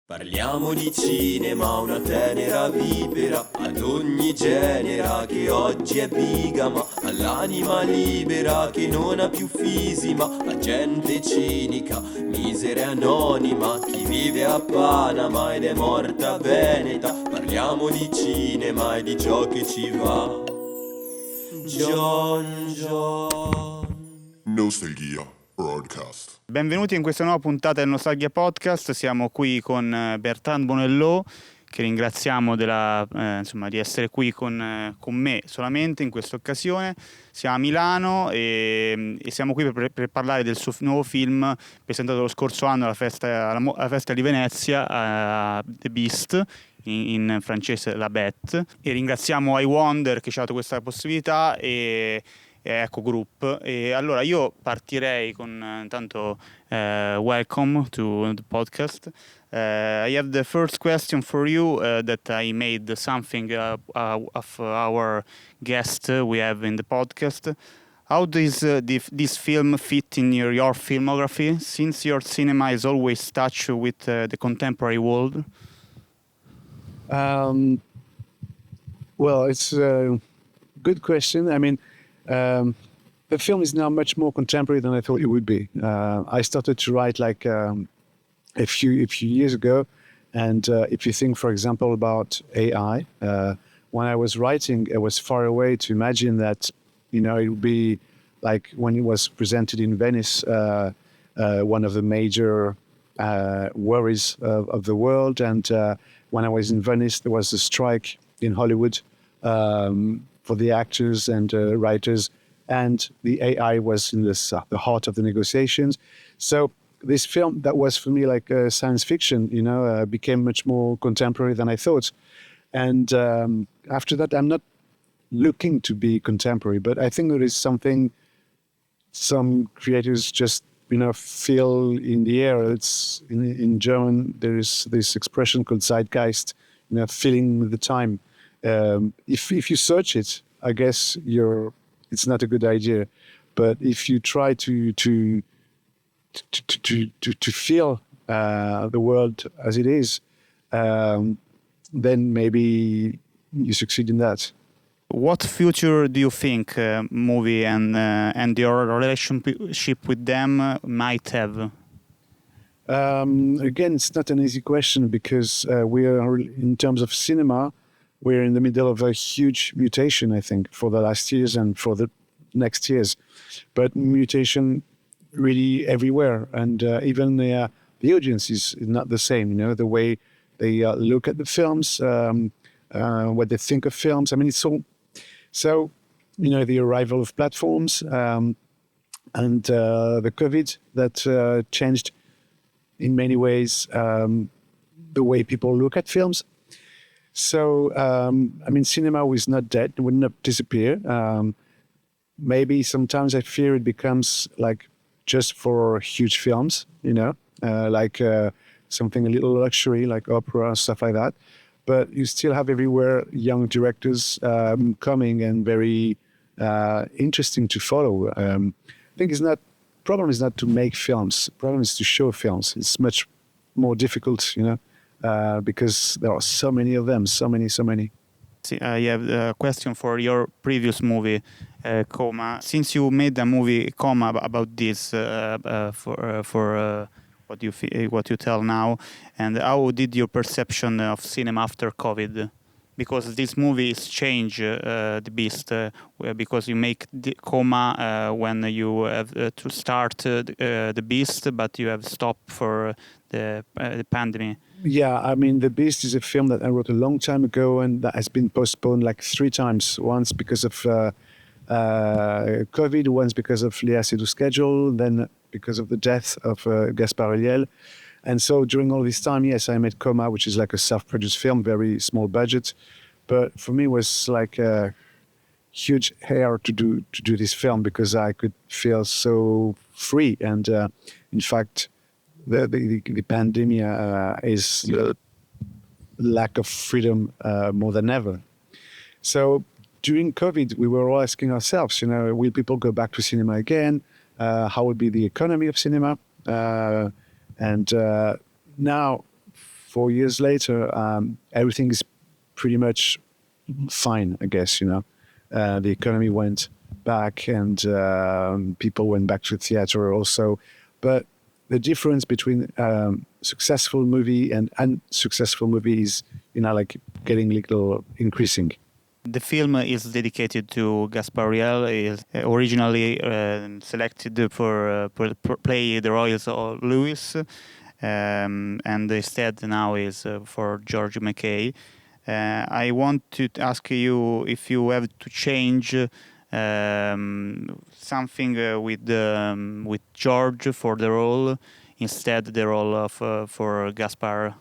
Parliamo di cinema, una tenera vipera, ad ogni genera che oggi è bigama, all'anima libera che non ha più fisima, la gente cinica, misera e anonima, chi vive a Panama ed è morta a Veneta. Parliamo di cinema e di ciò che ci va. John. Nostalgia Broadcast. Benvenuti in questa nuova puntata del Nostalgia Podcast. Siamo qui con Bertrand Bonello, che ringraziamo di essere qui con me solamente in questa occasione. Siamo a Milano e siamo qui per parlare del suo nuovo film presentato lo scorso anno alla festa di Venezia, The Beast, in francese La Bête. E ringraziamo I Wonder che ci ha dato questa possibilità e Eco Group. E allora io partirei con intanto welcome to the podcast. I have the first question for you that I made something of our guest we have in the podcast. How does this film fit in your filmography, since your cinema is always touched with the contemporary world? Well, it's a good question. I mean, the film is now much more contemporary than I thought it would be. I started to write like a few years ago, and if you think, for example, about AI, when I was writing, I was far away to imagine that, it would be like when it was presented in Venice, one of the major worries of the world. And when I was in Venice, there was a strike in Hollywood for the actors and writers, and the AI was in the heart of the negotiations. So this film that was for me like science fiction, became much more contemporary than I thought. And after that, I'm not looking to be contemporary, but I think there is something some creators just feel in the air. It's in German there is this expression called Zeitgeist, feeling the time. If you search it, I guess it's not a good idea. But if you try to feel the world as it is, then maybe you succeed in that. What future do you think movie and your relationship with them might have? Again, it's not an easy question because we are, in terms of cinema, we're in the middle of a huge mutation, I think, for the last years and for the next years. But mutation really everywhere. And even the audience is not the same, the way they look at the films, what they think of films. I mean, it's all... So, the arrival of platforms and the COVID that changed in many ways the way people look at films. So, cinema was not dead, it would not disappear. Maybe sometimes I fear it becomes like just for huge films, like something a little luxury, like opera, stuff like that. But you still have everywhere young directors coming and very interesting to follow. I think problem is not to make films. Problem is to show films. It's much more difficult, because there are so many of them, so many. I have a question for your previous movie, Coma. Since you made a movie, Coma, about this for what you tell now, and how did your perception of cinema after COVID? Because this movie is changed, The Beast, because you make the Coma when you have to start The Beast, but you have stopped for the pandemic. Yeah, I mean, The Beast is a film that I wrote a long time ago and that has been postponed like 3 times. Once because of COVID, once because of Léa Seydoux' schedule, then because of the death of Gaspard Ulliel. And so during all this time, yes, I made Coma, which is like a self-produced film, very small budget. But for me, it was like a huge hair to do this film because I could feel so free. And in fact, the pandemic is the lack of freedom more than ever. So during COVID, we were all asking ourselves, will people go back to cinema again? How would be the economy of cinema? And now 4 years later, everything is pretty much fine, I guess, the economy went back and people went back to theater also. But the difference between successful movie and unsuccessful movie is, like getting little increasing. The film is dedicated to Gaspar Riel. Is originally selected for play the roles of Lewis, and instead now is for George McKay. I want to ask you if you have to change something with George for the role, instead the role of for Gaspar.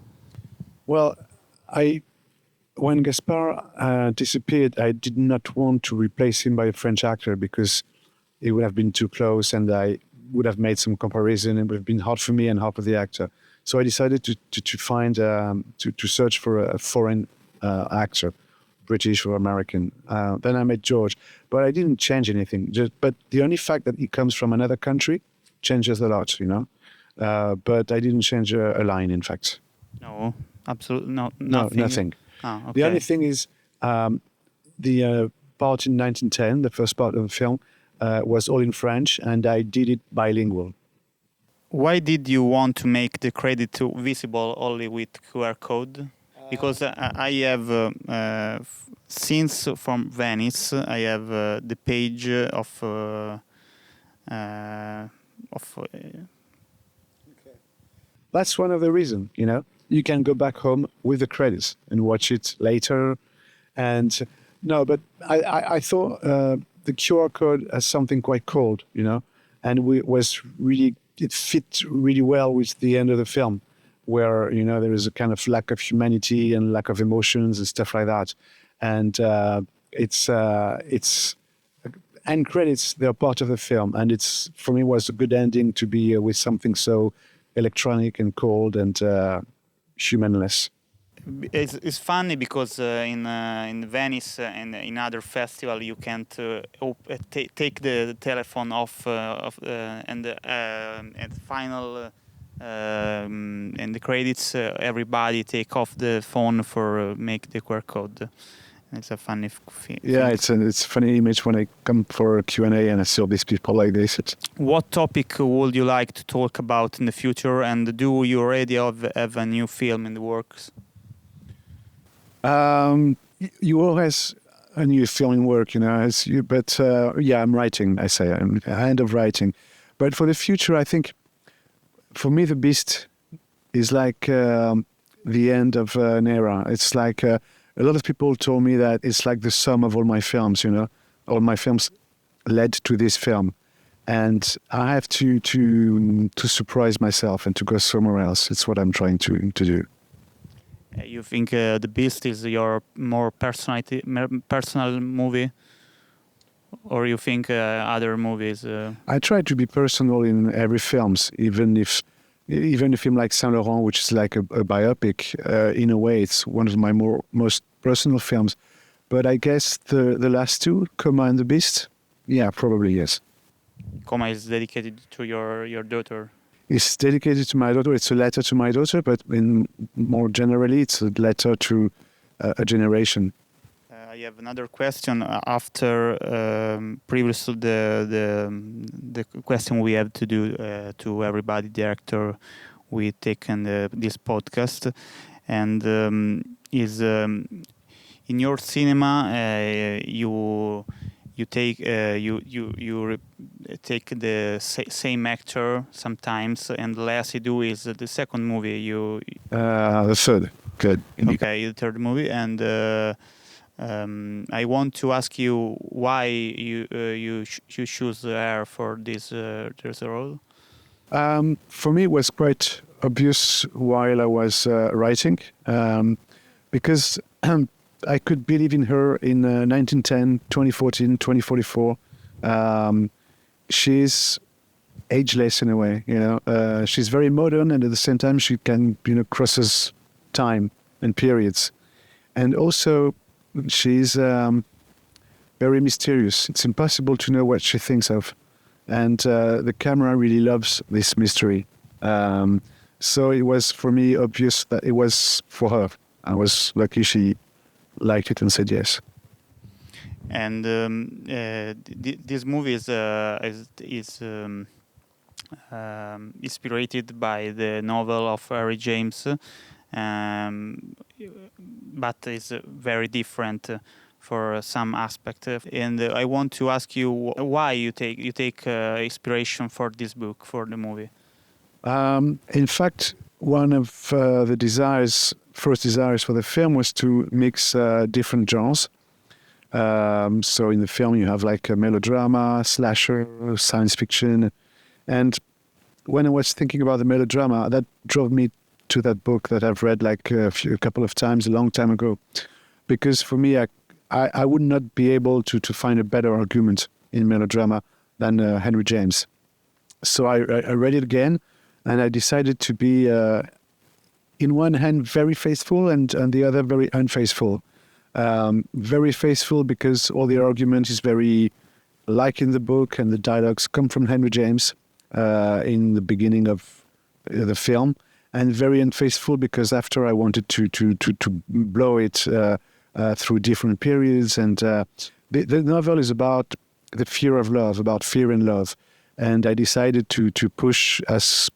Well, when Gaspar disappeared, I did not want to replace him by a French actor because it would have been too close, and I would have made some comparison. It would have been hard for me and hard for the actor. So I decided to find to search for a foreign actor, British or American. Then I met George, but I didn't change anything. But the only fact that he comes from another country changes a lot, But I didn't change a line, in fact. No, absolutely nothing. No, nothing. Oh, okay. The only thing is the part in 1910, the first part of the film, was all in French, and I did it bilingual. Why did you want to make the credit visible only with QR code? Because I have, since from Venice, I have the page of. That's one of the reasons, You can go back home with the credits and watch it later. And no, but I thought the QR code has something quite cold, and it fit really well with the end of the film, where, there is a kind of lack of humanity and lack of emotions and stuff like that. And it's end credits, they're part of the film. And for me, was a good ending to be with something so electronic and cold and humanless. It's funny because in Venice and in other festival you can't take the telephone off and at final in the credits everybody take off the phone for make the QR code. It's a funny thing. Yeah, it's a funny image when I come for a Q&A and I see all these people like this. What topic would you like to talk about in the future, and do you already have a new film in the works? You always a new film in work, but I'm writing, I say. I'm at the end of writing. But for the future, I think, for me, The Beast is like the end of an era. It's like a lot of people told me that it's like the sum of all my films, All my films led to this film. And I have to surprise myself and to go somewhere else. It's what I'm trying to do. You think The Beast is your more personal movie? Or you think other movies? I try to be personal in every films, even a film like Saint Laurent, which is like a biopic. In a way, it's one of my most personal films. But I guess the last two, Coma and The Beast, yeah, probably yes. Coma is dedicated to your daughter. It's dedicated to my daughter. It's a letter to my daughter, but more generally, it's a letter to a generation. I have another question after previously the question we have to do to everybody, director, we taken this podcast, and is in your cinema you take take the same actor sometimes, and the last you do is the second movie the third. Good. Okay, the third movie, and I want to ask you why you choose her for this role. For me, it was quite obvious while I was writing, because I could believe in her in 1910, 2014, 2044. She's ageless in a way, she's very modern, and at the same time she can, crosses time and periods. And also she's very mysterious. It's impossible to know what she thinks of. And the camera really loves this mystery. So it was for me obvious that it was for her. I was lucky she liked it and said yes. And this movie is inspired by the novel of Harry James, but is very different for some aspect. And I want to ask you why you take inspiration for this book, for the movie. In fact, one of the first desires for the film was to mix different genres. So in the film you have like a melodrama, slasher, science fiction. And when I was thinking about the melodrama, that drove me to that book that I've read like a couple of times a long time ago. Because for me, I would not be able to find a better argument in melodrama than Henry James. So I read it again, and I decided to be, in one hand, very faithful, and on the other, very unfaithful. Very faithful because all the argument is very like in the book, and the dialogues come from Henry James in the beginning of the film, and very unfaithful because after I wanted to blow it through different periods, and the novel is about the fear of love, about fear and love, and I decided to push as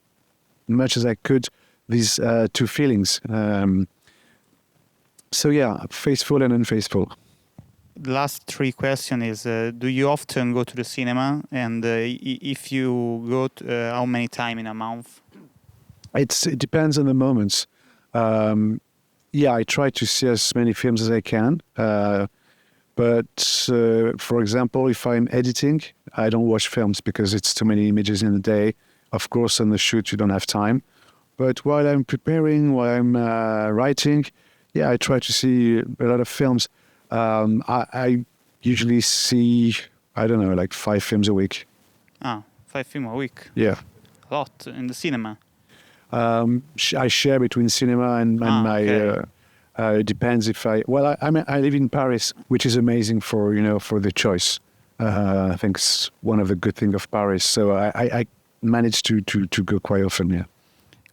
much as I could these two feelings. So yeah, faithful and unfaithful. The last three question is: do you often go to the cinema? And if you go, how many times in a month? It depends on the moments. Yeah, I try to see as many films as I can. But for example, if I'm editing, I don't watch films because it's too many images in a day. Of course, on the shoot, you don't have time. But while I'm preparing, while I'm writing, yeah, I try to see a lot of films. I usually see, I don't know, like 5 films a week. 5 films a week. Yeah. A lot in the cinema. I share between cinema and my. Okay. It depends if I. Well, I live in Paris, which is amazing for the choice. I think it's one of the good things of Paris. So I manage to go quite often. Yeah.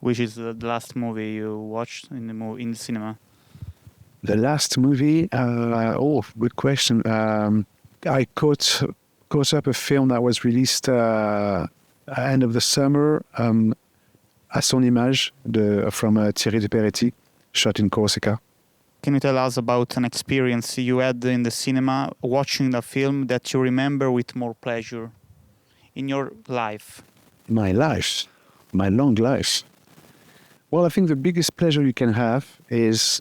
Which is the last movie you watched in the cinema? The last movie. Good question. I caught up a film that was released end of the summer. À son image, from Thierry de Peretti, shot in Corsica. Can you tell us about an experience you had in the cinema watching the film that you remember with more pleasure in your life? My life, my long life. Well, I think the biggest pleasure you can have is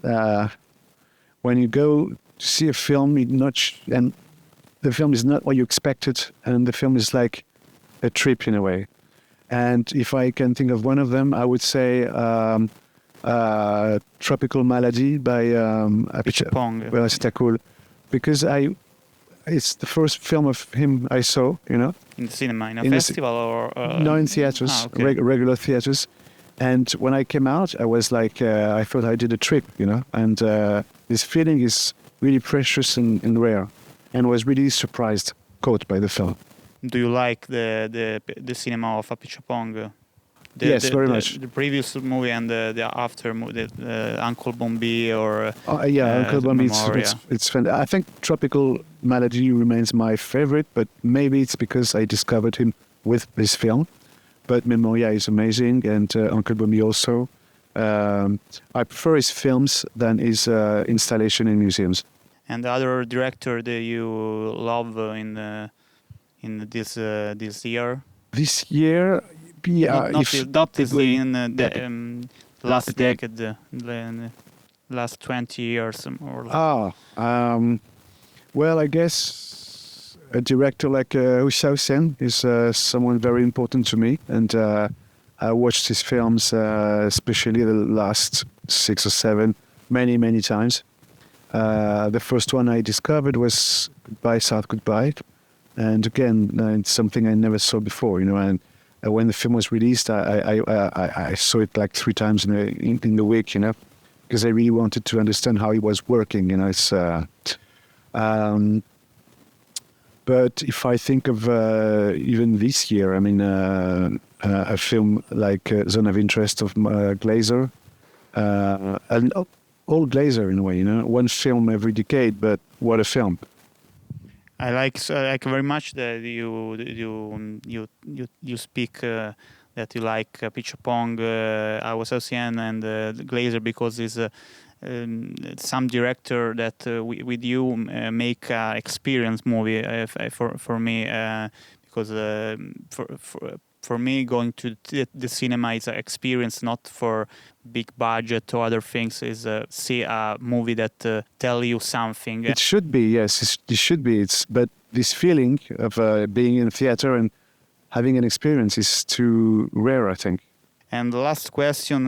when you go to see a film, and the film is not what you expected, and the film is like a trip in a way. And if I can think of one of them, I would say Tropical Malady by Pong. Because it's the first film of him I saw, In the cinema, in a festival or? No, in theaters, okay. Regular theaters. And when I came out, I was like, I thought I did a trip, And this feeling is really precious and rare, and was really caught by the film. Do you like the cinema of Apicciapong? Yes, very much. The previous movie and the after movie, Uncle Bombi or Uncle Bombi. It's fantastic. I think Tropical Malady remains my favorite, but maybe it's because I discovered him with this film. But Memoria is amazing, and Uncle Bombi also. I prefer his films than his installation in museums. And the other director that you love in this year? This year, yeah, not this year, in the last decade, the last 20 years or less. Well, I guess a director like Hu Sen is someone very important to me, and I watched his films, especially the last 6 or 7, many times. The first one I discovered was Goodbye, South Goodbye. And again, it's something I never saw before, And when the film was released, I saw it like 3 times in the week, because I really wanted to understand how it was working, It's, but if I think of even this year, I mean, a film like Zone of Interest of Glazer, and all Glazer in a way, one film every decade, but what a film. I like very much that you speak that you like Picture Pong, Awasausian, and Glazer because it's some director that with you make experience movie for me because for me going to the cinema is an experience, not for big budget or other things. Is see a movie that tell you something. It should be, yes, it should be. But this feeling of being in theater and having an experience is too rare, I think. And the last question,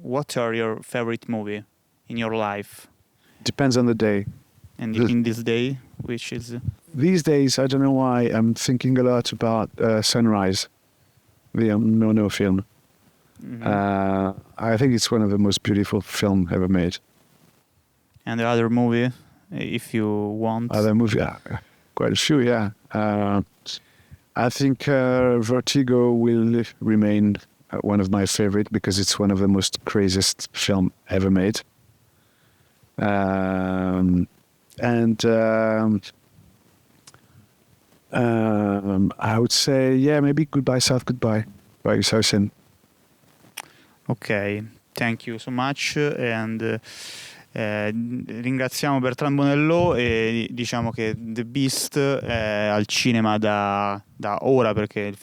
what are your favorite movie in your life? Depends on the day. And in this day, which is... These days, I don't know why, I'm thinking a lot about Sunrise, the Nono film. Mm-hmm. I think it's one of the most beautiful film ever made. And the other movie, if you want? Other movie, quite a few, yeah. I think Vertigo will remain one of my favorite because it's one of the most craziest film ever made. I would say, maybe Goodbye South Goodbye by Sausen. Ok, thank you so much. And ringraziamo Bertrand Bonello e diciamo che The Beast è al cinema da ora perché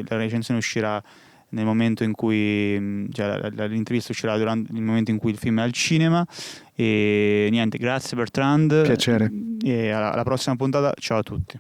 la recensione uscirà nel momento in cui l'intervista uscirà durante il momento in cui il film è al cinema. E niente, grazie Bertrand. Piacere. E alla prossima puntata, ciao a tutti.